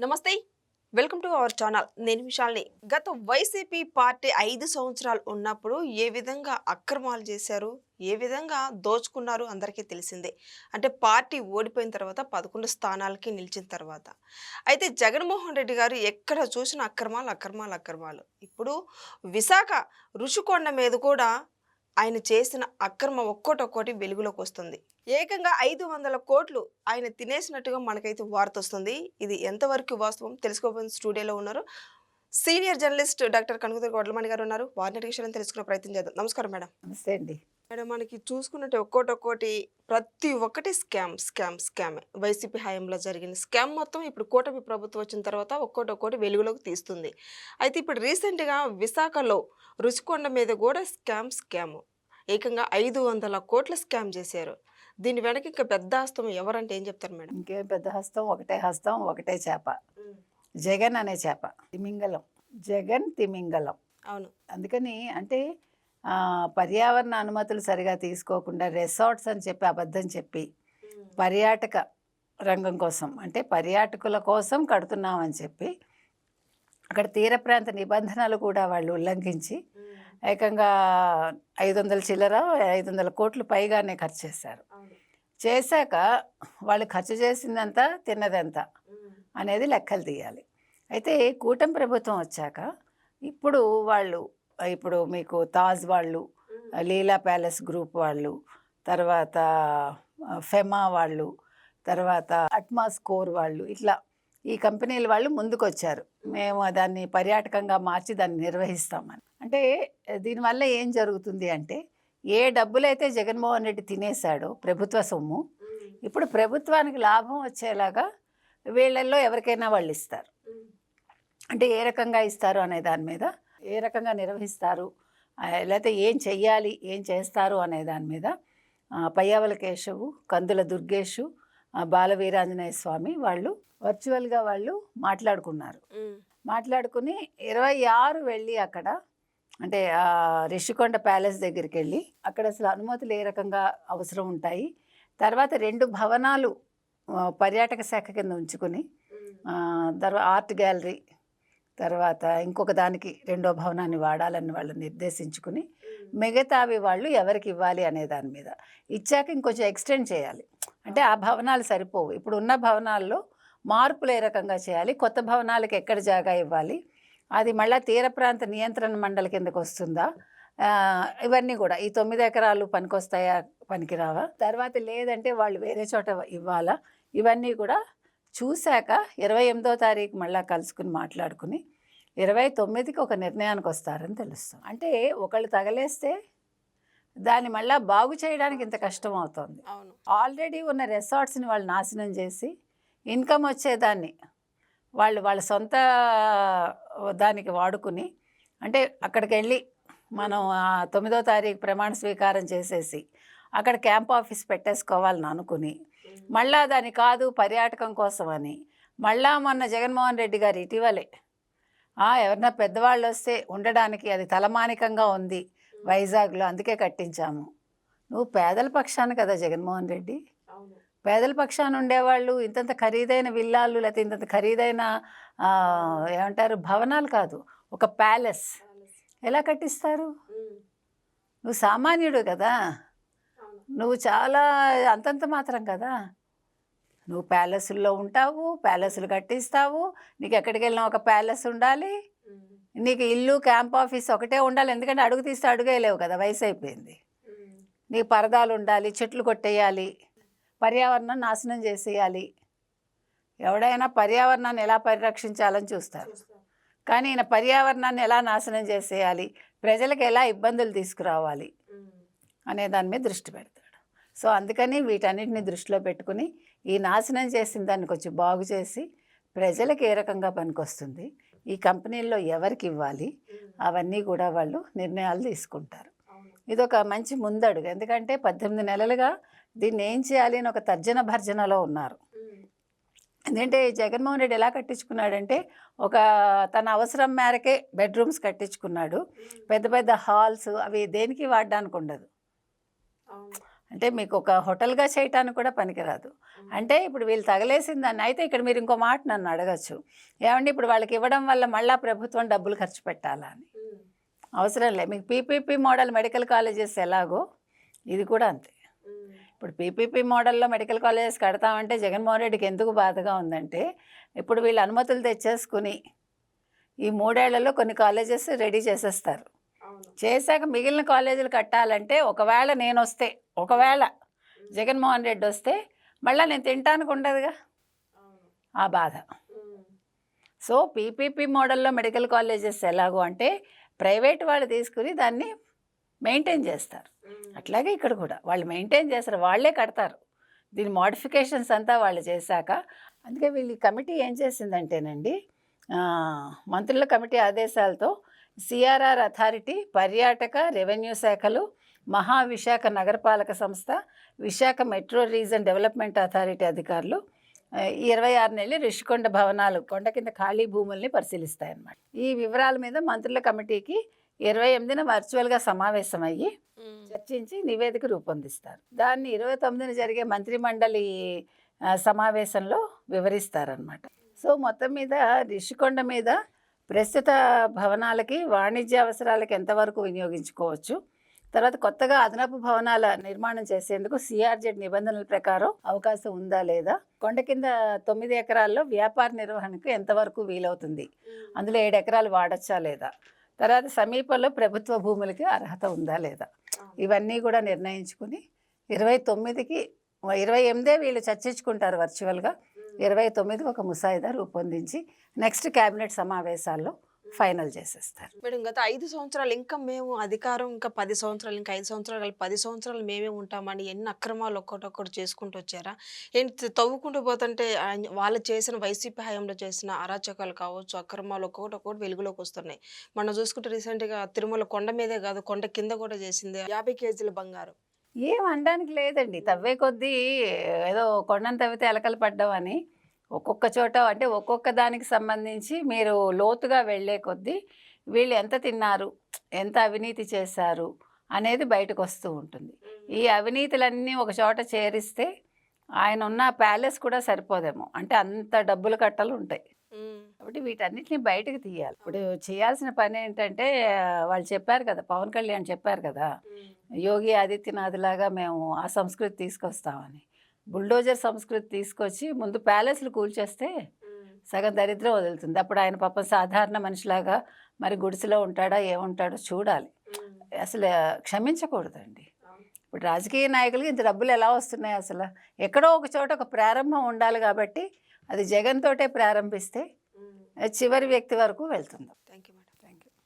నమస్తే. Welcome to our channel. నేను విశాల్ని. గత వైసీపీ పార్టీ 5 సంవత్సరాలు ఉన్నప్పుడు ఏ విధంగా అక్రమాలు చేశారు, ఏ విధంగా దోచుకున్నారు అందరికీ తెలిసిందే. అంటే పార్టీ ఓడిపోయిన తర్వాత 11 స్థానాలకి నిలిచిన తర్వాత. అయితే జగన్మోహన్ రెడ్డి గారు ఎక్కడ చూసిన అక్రమాలు, అక్రమాలు, అక్రమాలు. ఇప్పుడు విశాఖ రుషికొండ మీద కూడా ఆయన చేసిన అక్రమం ఒక్కోటొక్కోటి వెలుగులోకి వస్తుంది. ఏకంగా 500 కోట్లు ఆయన తినేసినట్టుగా మనకైతే వార్త వస్తుంది. ఇది ఎంతవరకు వాస్తవం తెలుసుకోబోతున్న స్టూడియోలో ఉన్నారు సీనియర్ జర్నలిస్ట్ డాక్టర్ కనుకుదుర్తి వడ్లమణి గారు ఉన్నారు. వారిని విషయాలను తెలుసుకునే ప్రయత్నం చేద్దాం. నమస్కారం మేడం. నమస్తే అండి. మేడం, మనకి చూసుకున్నట్టు ఒక్కోటొక్కోటి ప్రతి ఒక్కటి స్కామే. వైసీపీ హయాంలో జరిగిన స్కామ్ మొత్తం ఇప్పుడు కూటమి ప్రభుత్వం వచ్చిన తర్వాత ఒక్కోటొక్కోటి వెలుగులోకి తీస్తుంది. అయితే ఇప్పుడు రీసెంట్గా విశాఖలో రుషికొండ మీద కూడా స్కామ్ ఏకంగా 500 కోట్ల స్కామ్ చేశారు. దీని వెనక ఇంకా పెద్ద హస్తం ఎవరంటే ఏం చెప్తారు మేడం? ఇంకేం పెద్ద హస్తం, ఒకటే హస్తం, ఒకటే చేప. జగన్ అనే చేప, తిమింగలం. జగన్ తిమింగలం. అవును. అందుకని అంటే పర్యావరణ అనుమతులు సరిగా తీసుకోకుండా రిసార్ట్స్ అని చెప్పి అబద్ధం చెప్పి పర్యాటక రంగం కోసం అంటే పర్యాటకుల కోసం కడుతున్నామని చెప్పి అక్కడ తీర ప్రాంత నిబంధనలు కూడా వాళ్ళు ఉల్లంఘించి ఏకంగా 500 కోట్లు పైగానే ఖర్చు చేశారు. చేశాక వాళ్ళు ఖర్చు చేసిందంతా తిన్నదంతా అనేది లెక్కలు తీయాలి. అయితే కూటమి ప్రభుత్వం వచ్చాక ఇప్పుడు మీకు తాజ్ వాళ్ళు, లీలా ప్యాలెస్ గ్రూప్ వాళ్ళు, తర్వాత ఫెమా వాళ్ళు, తర్వాత అట్మాస్కోర్ వాళ్ళు, ఇట్లా ఈ కంపెనీల వాళ్ళు ముందుకు వచ్చారు. మేము దాన్ని పర్యాటకంగా మార్చి దాన్ని నిర్వహిస్తామని. అంటే దీనివల్ల ఏం జరుగుతుంది అంటే ఏ డబ్బులైతే జగన్మోహన్ రెడ్డి తినేశాడో ప్రభుత్వ సొమ్ము, ఇప్పుడు ప్రభుత్వానికి లాభం వచ్చేలాగా వీళ్ళల్లో ఎవరికైనా వాళ్ళు ఇస్తారు. అంటే ఏ రకంగా ఇస్తారు అనే దాని మీద, ఏ రకంగా నిర్వహిస్తారు, లేకపోతే ఏం చెయ్యాలి, ఏం చేస్తారు అనే దాని మీద పయ్యావుల కేశవు, కందుల దుర్గేషు, బాలవీరాంజనేయ స్వామి వాళ్ళు వర్చువల్గా వాళ్ళు మాట్లాడుకున్నారు. మాట్లాడుకుని 26 వెళ్ళి అక్కడ అంటే రిషికొండ ప్యాలెస్ దగ్గరికి వెళ్ళి అక్కడ అసలు అనుమతులు ఏ రకంగా అవసరం ఉంటాయి, తర్వాత 2 భవనాలు పర్యాటక శాఖ కింద ఉంచుకుని తర్వాత ఆర్ట్ గ్యాలరీ, తర్వాత ఇంకొక దానికి 2వ భవనాన్ని వాడాలని వాళ్ళు నిర్దేశించుకుని మిగతావి వాళ్ళు ఎవరికి ఇవ్వాలి అనే దాని మీద ఇచ్చాక ఇంకొంచెం ఎక్స్టెండ్ చేయాలి. అంటే ఆ భవనాలు సరిపోవు, ఇప్పుడు ఉన్న భవనాల్లో మార్పులు ఏ రకంగా చేయాలి, కొత్త భవనాలకు ఎక్కడ జాగా ఇవ్వాలి, అది మళ్ళీ తీర ప్రాంత నియంత్రణ మండలి కిందకు వస్తుందా, ఇవన్నీ కూడా ఈ 9 ఎకరాలు పనికొస్తాయా పనికిరావా, తర్వాత లేదంటే వాళ్ళు వేరే చోట ఇవ్వాలా, ఇవన్నీ కూడా చూశాక 28వ తారీఖు మళ్ళీ కలుసుకుని మాట్లాడుకుని 29కి ఒక నిర్ణయానికి వస్తారని తెలుస్తుంది. అంటే ఒకళ్ళు తగలేస్తే దాన్ని మళ్ళీ బాగు చేయడానికి ఇంత కష్టం అవుతుంది. ఆల్రెడీ ఉన్న రిసార్ట్స్ని వాళ్ళు నాశనం చేసి ఇన్కమ్ వచ్చేదాన్ని వాళ్ళ సొంత దానికి వాడుకుని, అంటే అక్కడికి వెళ్ళి మనం 9వ తారీఖు ప్రమాణ స్వీకారం చేసేసి అక్కడ క్యాంప్ ఆఫీస్ పెట్టేసుకోవాలని అనుకుని మళ్ళా దాని కాదు పర్యాటకం కోసం అని మళ్ళా మొన్న జగన్మోహన్ రెడ్డి గారు ఇటీవలే ఎవరన్నా పెద్దవాళ్ళు వస్తే ఉండడానికి అది తలమానికంగా ఉంది వైజాగ్లో, అందుకే కట్టించాము. నువ్వు పేదల పక్షాన కదా జగన్మోహన్ రెడ్డి. పేదల పక్షాన ఉండేవాళ్ళు ఇంతంత ఖరీదైన విల్లాలు లేకపోతే ఇంతంత ఖరీదైన ఏమంటారు భవనాలు కాదు, ఒక ప్యాలెస్ ఎలా కట్టిస్తారు? నువ్వు సామాన్యుడు కదా, నువ్వు చాలా అంతంత మాత్రం కదా. నువ్వు ప్యాలెస్ల్లో ఉంటావు, ప్యాలెస్లు కట్టిస్తావు, నీకు ఎక్కడికి వెళ్ళినా ఒక ప్యాలెస్ ఉండాలి, నీకు ఇల్లు క్యాంప్ ఆఫీస్ ఒకటే ఉండాలి, ఎందుకంటే అడుగు తీస్తే అడుగేయలేవు కదా, వయసు అయిపోయింది. నీకు పరదాలు ఉండాలి, చెట్లు కొట్టేయాలి, పర్యావరణం నాశనం చేసేయాలి. ఎవడైనా పర్యావరణాన్ని ఎలా పరిరక్షించాలని చూస్తారు, కానీ ఈయన పర్యావరణాన్ని ఎలా నాశనం చేసేయాలి, ప్రజలకు ఎలా ఇబ్బందులు తీసుకురావాలి అనే దాని మీద దృష్టి పెడతాడు. సో అందుకని వీటన్నిటిని దృష్టిలో పెట్టుకుని ఈ నాశనం చేసిన దాన్ని కొంచెం బాగు చేసి ప్రజలకు ఏ రకంగా పనికొస్తుంది, ఈ కంపెనీల్లో ఎవరికి ఇవ్వాలి, అవన్నీ కూడా వాళ్ళు నిర్ణయాలు తీసుకుంటారు. ఇదొక మంచి ముందడుగు. ఎందుకంటే 18 నెలలుగా దీన్ని ఏం చేయాలి అని ఒక తర్జన భర్జనలో ఉన్నారు. ఎందుకంటే జగన్మోహన్ రెడ్డి ఎలా కట్టించుకున్నాడంటే ఒక తన అవసరం మేరకే బెడ్రూమ్స్ కట్టించుకున్నాడు. పెద్ద పెద్ద హాల్స్ అవి దేనికి వాడడానికి ఉండదు. అంటే మీకు ఒక హోటల్గా చేయటానికి కూడా పనికిరాదు. అంటే ఇప్పుడు వీళ్ళు తగలేసిన దాన్ని అయితే ఇక్కడ మీరు ఇంకో మాట నన్ను అడగచ్చు, ఏమండి ఇప్పుడు వాళ్ళకి ఇవ్వడం వల్ల మళ్ళీ ప్రభుత్వం డబ్బులు ఖర్చు పెట్టాలా అని. అవసరం లేదు. మీకు పీపీపీ మోడల్ మెడికల్ కాలేజెస్ ఎలాగో ఇది కూడా అంతే. ఇప్పుడు పీపీపీ మోడల్లో మెడికల్ కాలేజెస్ కడతామంటే జగన్మోహన్ రెడ్డికి ఎందుకు బాధగా ఉందంటే, ఇప్పుడు వీళ్ళు అనుమతులు తెచ్చేసుకుని ఈ 3 ఏళ్లలో కొన్ని కాలేజెస్ రెడీ చేసేస్తారు. చేశాక మిగిలిన కాలేజీలు కట్టాలంటే ఒకవేళ నేను వస్తే, ఒకవేళ జగన్మోహన్ రెడ్డి వస్తే మళ్ళీ నేను తినటానికి ఉండదుగా ఆ బాధ. సో పీపీపీ మోడల్లో మెడికల్ కాలేజెస్ ఎలాగో అంటే ప్రైవేట్ వాళ్ళు తీసుకుని దాన్ని మెయింటైన్ చేస్తారు. అట్లాగే ఇక్కడ కూడా వాళ్ళు మెయింటైన్ చేస్తారు, వాళ్ళే కడతారు. దీని మోడిఫికేషన్స్ అంతా వాళ్ళు చేశాక, అందుకే వీళ్ళు కమిటీ ఏం చేసిందంటేనండి, మంత్రుల కమిటీ ఆదేశాలతో సిఆర్ఆర్ అథారిటీ, పర్యాటక, రెవెన్యూ శాఖలు, మహావిశాఖ నగరపాలక సంస్థ, Visakha metro reason development authority అధికారులు ఈ 26 నెలలు రిషికొండ భవనాలు కొండ కింద ఖాళీ భూముల్ని పరిశీలిస్తాయన్నమాట. ఈ వివరాల మీద మంత్రుల కమిటీకి 28న వర్చువల్గా సమావేశమయ్యి చర్చించి నివేదిక రూపొందిస్తారు. దాన్ని 29న జరిగే మంత్రిమండలి సమావేశంలో వివరిస్తారనమాట. సో మొత్తం మీద రిషికొండ మీద ప్రస్తుత భవనాలకి వాణిజ్య అవసరాలకి ఎంతవరకు వినియోగించుకోవచ్చు, తర్వాత కొత్తగా అదనపు భవనాల నిర్మాణం చేసేందుకు సిఆర్జెడ్ నిబంధనల ప్రకారం అవకాశం ఉందా లేదా, కొండ కింద 9 ఎకరాల్లో వ్యాపార నిర్వహణకు ఎంతవరకు వీలవుతుంది, అందులో 7 ఎకరాలు వాడచ్చా లేదా, తర్వాత సమీపంలో ప్రభుత్వ భూములకి అర్హత ఉందా లేదా, ఇవన్నీ కూడా నిర్ణయించుకుని 29కి 28 వీళ్ళు చర్చించుకుంటారు వర్చువల్గా. 29కి ఒక ముసాయిదా రూపొందించి నెక్స్ట్ క్యాబినెట్ సమావేశాల్లో ఫైనల్ చేసేస్తారు. మేడం గత 5 సంవత్సరాలు ఇంకా మేము అధికారం, ఇంకా 10 సంవత్సరాలు, ఇంకా 5 సంవత్సరాలు, 10 సంవత్సరాలు మేమే ఉంటామని ఎన్ని అక్రమాలు ఒక్కొక్కటి చేసుకుంటూ వచ్చారా? ఏంటి తవ్వుకుంటూ పోతుంటే వాళ్ళు చేసిన వైసీపీ హయాంలో చేసిన అరాచకాలు కావచ్చు, అక్రమాలు ఒక్కొక్కటి వెలుగులోకి వస్తున్నాయి. మనం చూసుకుంటే రీసెంట్గా తిరుమల కొండ మీదే కాదు, కొండ కింద కూడా చేసింది 50 కేజీల బంగారం. ఏం అనడానికి లేదండి. తవ్వే కొద్దీ ఏదో కొండను తవ్వితే ఎలకలు పడ్డాం అని ఒక్కొక్క చోట, అంటే ఒక్కొక్క దానికి సంబంధించి మీరు లోతుగా వెళ్ళే కొద్దీ వీళ్ళు ఎంత తిన్నారు, ఎంత అవినీతి చేశారు అనేది బయటకు వస్తూ ఉంటుంది. ఈ అవినీతులన్నీ ఒక చోట చేరిస్తే ఆయన ఉన్న ప్యాలెస్ కూడా సరిపోదేమో, అంటే అంత డబ్బుల కట్టలు ఉంటాయి. కాబట్టి వీటన్నిటిని బయటకు తీయాలి. ఇప్పుడు చేయాల్సిన పని ఏంటంటే, వాళ్ళు చెప్పారు కదా, పవన్ కళ్యాణ్ చెప్పారు కదా, యోగి ఆదిత్యనాథ్ లాగా మేము ఆ సంస్కృతి తీసుకొస్తామని. బుల్డోజర్ సంస్కృతి తీసుకొచ్చి ముందు ప్యాలెస్లు కూల్చేస్తే సగం దరిద్రం వదులుతుంది. అప్పుడు ఆయన పాపం సాధారణ మనిషిలాగా మరి గుడిసెలో ఉంటాడా ఏముంటాడో చూడాలి. అసలు క్షమించకూడదండి. ఇప్పుడు రాజకీయ నాయకులకి ఇంత డబ్బులు ఎలా వస్తున్నాయి? అసలు ఎక్కడో ఒక చోట ఒక ప్రారంభం ఉండాలి. కాబట్టి అది జగన్ తోటే ప్రారంభిస్తే చివరి వ్యక్తి వరకు వెళ్తుంది. Thank you madam. Thank you.